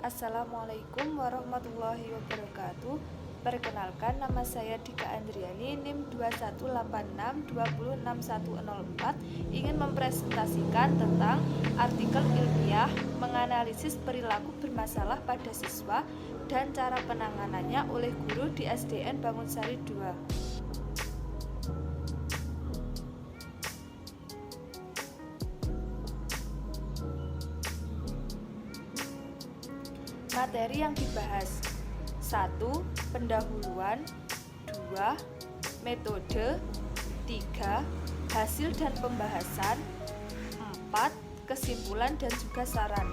Assalamualaikum warahmatullahi wabarakatuh. Perkenalkan, nama saya Dika Andriani, NIM 2186206104, ingin mempresentasikan tentang artikel ilmiah menganalisis perilaku bermasalah pada siswa dan cara penanganannya oleh guru di SDN Bangunsari 2. Materi yang dibahas: 1. Pendahuluan. 2. Metode. 3. Hasil dan pembahasan. 4. Kesimpulan dan juga saran.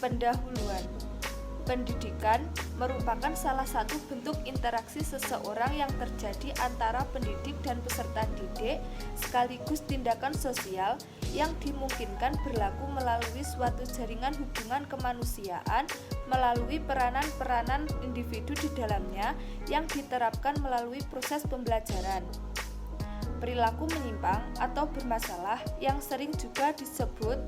Pendahuluan. Pendidikan merupakan salah satu bentuk interaksi seseorang yang terjadi antara pendidik dan peserta didik, sekaligus tindakan sosial yang dimungkinkan berlaku melalui suatu jaringan hubungan kemanusiaan melalui peranan-peranan individu di dalamnya yang diterapkan melalui proses pembelajaran. Perilaku menyimpang atau bermasalah yang sering juga disebut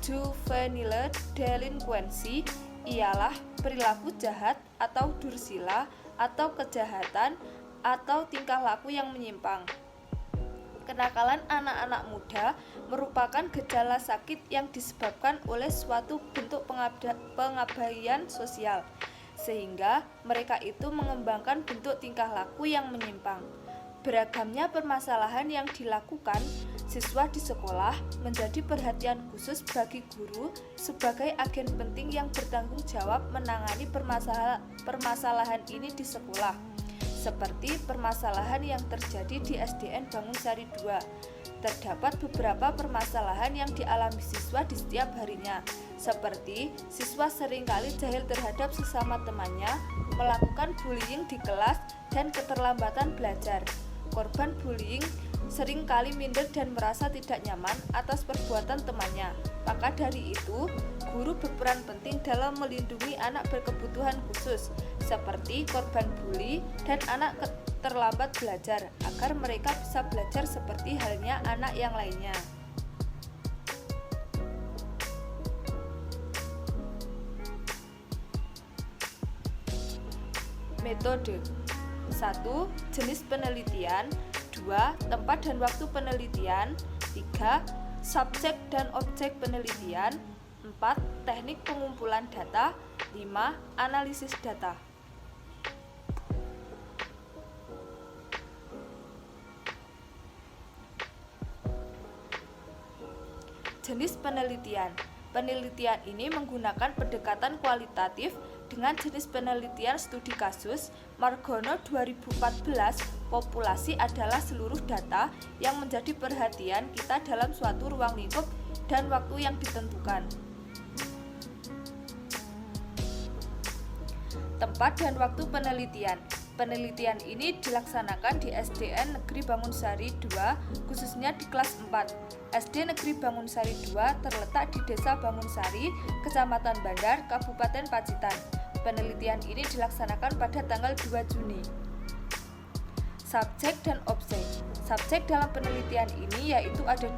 juvenile delinquency ialah perilaku jahat atau dursila atau kejahatan atau tingkah laku yang menyimpang. Kenakalan anak-anak muda merupakan gejala sakit yang disebabkan oleh suatu bentuk pengabaian sosial, sehingga mereka itu mengembangkan bentuk tingkah laku yang menyimpang. Beragamnya permasalahan yang dilakukan siswa di sekolah menjadi perhatian khusus bagi guru sebagai agen penting yang bertanggung jawab menangani permasalahan ini di sekolah, seperti permasalahan yang terjadi di SDN Bangunsari 2. Terdapat beberapa permasalahan yang dialami siswa di setiap harinya, seperti siswa seringkali jahil terhadap sesama temannya, melakukan bullying di kelas, dan keterlambatan belajar. Korban bullying sering kali minder dan merasa tidak nyaman atas perbuatan temannya. Maka dari itu, guru berperan penting dalam melindungi anak berkebutuhan khusus, seperti korban bully dan anak terlambat belajar, agar mereka bisa belajar seperti halnya anak yang lainnya. Metode. 1. Jenis penelitian. 2. Tempat dan waktu penelitian. 3. Subjek dan objek penelitian. 4. Teknik pengumpulan data. 5. Analisis data. Jenis penelitian. Penelitian ini menggunakan pendekatan kualitatif dengan jenis penelitian studi kasus. Margono 2014, populasi adalah seluruh data yang menjadi perhatian kita dalam suatu ruang lingkup dan waktu yang ditentukan. Tempat dan waktu penelitian. Penelitian ini dilaksanakan di SDN Negeri Bangunsari 2, khususnya di kelas 4. SD Negeri Bangunsari 2 terletak di Desa Bangunsari, Kecamatan Bandar, Kabupaten Pacitan. Penelitian ini dilaksanakan pada tanggal 2 Juni. Subjek dan objek. Subjek dalam penelitian ini yaitu ada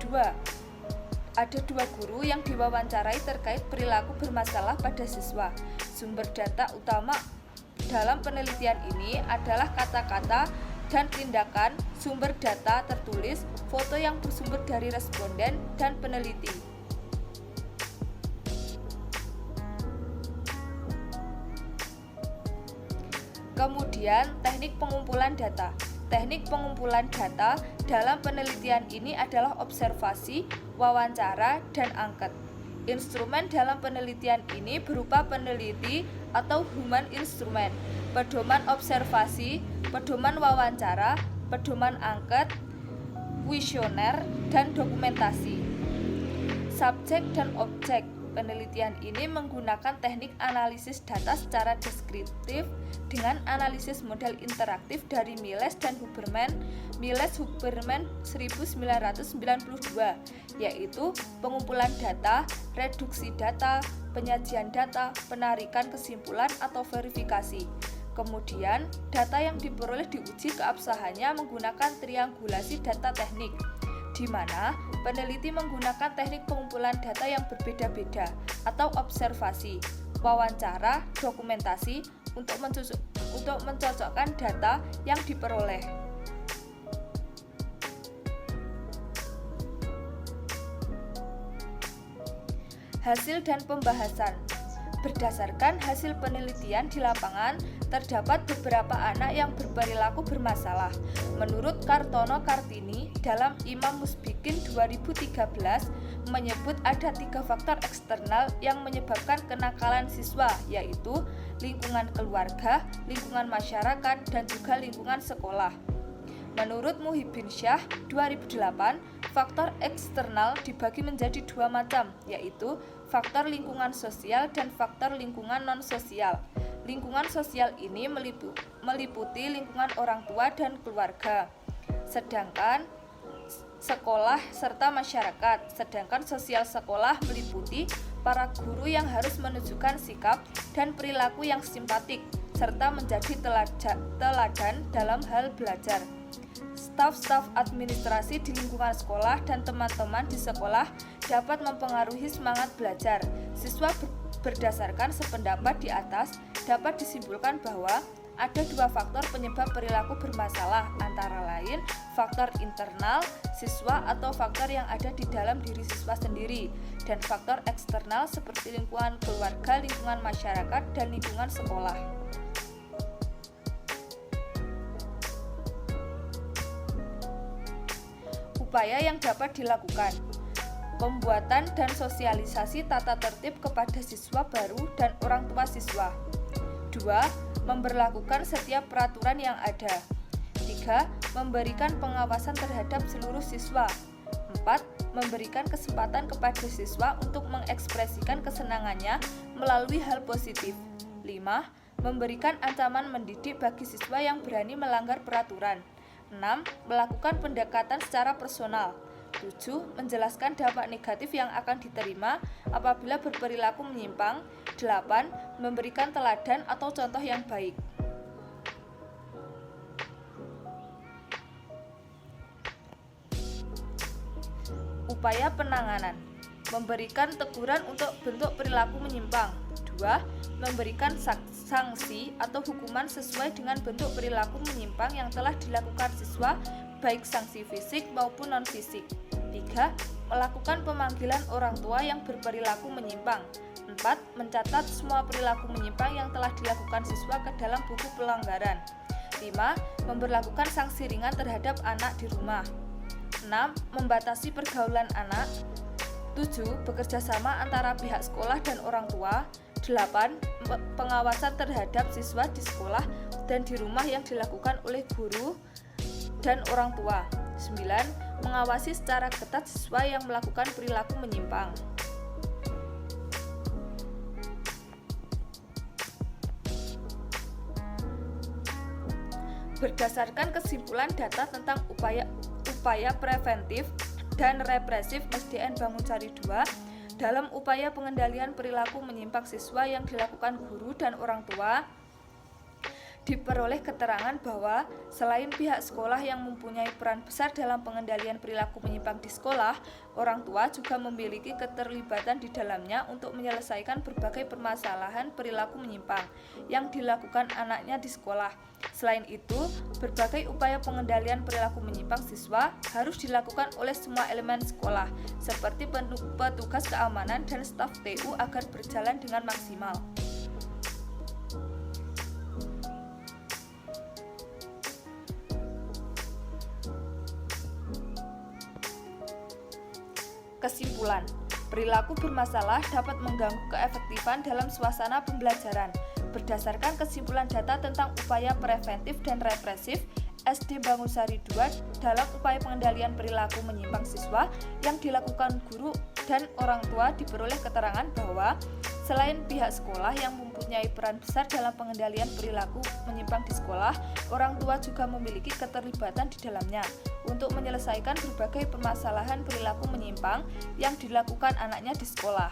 dua guru yang diwawancarai terkait perilaku bermasalah pada siswa. Sumber data utama dalam penelitian ini adalah kata-kata dan tindakan sumber data tertulis, foto yang bersumber dari responden dan peneliti. Kemudian, teknik pengumpulan data. Teknik pengumpulan data dalam penelitian ini adalah observasi, wawancara, dan angket. Instrumen dalam penelitian ini berupa peneliti atau human instrument, pedoman observasi, pedoman wawancara, pedoman angket, kuesioner, dan dokumentasi. Subjek dan objek. Penelitian ini menggunakan teknik analisis data secara deskriptif dengan analisis model interaktif dari Miles dan Huberman 1992, yaitu pengumpulan data, reduksi data, penyajian data, penarikan kesimpulan atau verifikasi. Kemudian, data yang diperoleh diuji keabsahannya menggunakan triangulasi data teknik, di mana peneliti menggunakan teknik pengumpulan data yang berbeda-beda atau observasi, wawancara, dokumentasi untuk mencocokkan data yang diperoleh. Hasil dan pembahasan. Berdasarkan hasil penelitian di lapangan, terdapat beberapa anak yang berperilaku bermasalah. Menurut Kartono Kartini, dalam Imam Musbikin 2013, menyebut ada 3 faktor eksternal yang menyebabkan kenakalan siswa, yaitu lingkungan keluarga, lingkungan masyarakat, dan juga lingkungan sekolah. Menurut Muhyiddin Syah 2008, faktor eksternal dibagi menjadi 2 macam, yaitu faktor lingkungan sosial dan faktor lingkungan non-sosial. Lingkungan sosial ini meliputi lingkungan orang tua dan keluarga, sedangkan sekolah serta masyarakat. Sedangkan sosial sekolah meliputi para guru yang harus menunjukkan sikap dan perilaku yang simpatik, serta menjadi teladan dalam hal belajar. Staf-staf administrasi di lingkungan sekolah dan teman-teman di sekolah dapat mempengaruhi semangat belajar siswa. Berdasarkan sependapat di atas, dapat disimpulkan bahwa ada 2 faktor penyebab perilaku bermasalah, antara lain faktor internal siswa atau faktor yang ada di dalam diri siswa sendiri, dan faktor eksternal seperti lingkungan keluarga, lingkungan masyarakat, dan lingkungan sekolah. Upaya yang dapat dilakukan: pembuatan dan sosialisasi tata tertib kepada siswa baru dan orang tua siswa. 2. Memberlakukan setiap peraturan yang ada. 3. Memberikan pengawasan terhadap seluruh siswa. 4. Memberikan kesempatan kepada siswa untuk mengekspresikan kesenangannya melalui hal positif. 5. Memberikan ancaman mendidik bagi siswa yang berani melanggar peraturan. 6. Melakukan pendekatan secara personal. 7. Menjelaskan dampak negatif yang akan diterima apabila berperilaku menyimpang. 8. Memberikan teladan atau contoh yang baik. Upaya penanganan: memberikan teguran untuk bentuk perilaku menyimpang. 2. Memberikan sanksi atau hukuman sesuai dengan bentuk perilaku menyimpang yang telah dilakukan siswa, baik sanksi fisik maupun non-fisik. 3. Melakukan pemanggilan orang tua yang berperilaku menyimpang. 4. Mencatat semua perilaku menyimpang yang telah dilakukan siswa ke dalam buku pelanggaran. 5. Memberlakukan sanksi ringan terhadap anak di rumah. 6. Membatasi pergaulan anak. 7. Bekerja sama antara pihak sekolah dan orang tua. 8. Pengawasan terhadap siswa di sekolah dan di rumah yang dilakukan oleh guru dan orang tua. 9. Mengawasi secara ketat siswa yang melakukan perilaku menyimpang. Berdasarkan kesimpulan data tentang upaya preventif dan represif SDN Bangunsari II dalam upaya pengendalian perilaku menyimpang siswa yang dilakukan guru dan orang tua, diperoleh keterangan bahwa selain pihak sekolah yang mempunyai peran besar dalam pengendalian perilaku menyimpang di sekolah, orang tua juga memiliki keterlibatan di dalamnya untuk menyelesaikan berbagai permasalahan perilaku menyimpang yang dilakukan anaknya di sekolah. Selain itu, berbagai upaya pengendalian perilaku menyimpang siswa harus dilakukan oleh semua elemen sekolah, seperti petugas keamanan dan staf TU agar berjalan dengan maksimal. Kesimpulan: perilaku bermasalah dapat mengganggu keefektifan dalam suasana pembelajaran. Berdasarkan kesimpulan data tentang upaya preventif dan represif SD Bangunsari II dalam upaya pengendalian perilaku menyimpang siswa yang dilakukan guru dan orang tua, diperoleh keterangan bahwa selain pihak sekolah yang mempunyai peran besar dalam pengendalian perilaku menyimpang di sekolah, orang tua juga memiliki keterlibatan di dalamnya untuk menyelesaikan berbagai permasalahan perilaku menyimpang yang dilakukan anaknya di sekolah.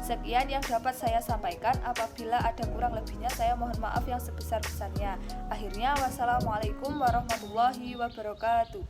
Sekian yang dapat saya sampaikan. Apabila ada kurang lebihnya, saya mohon maaf yang sebesar-besarnya. Akhirnya, wassalamualaikum warahmatullahi wabarakatuh.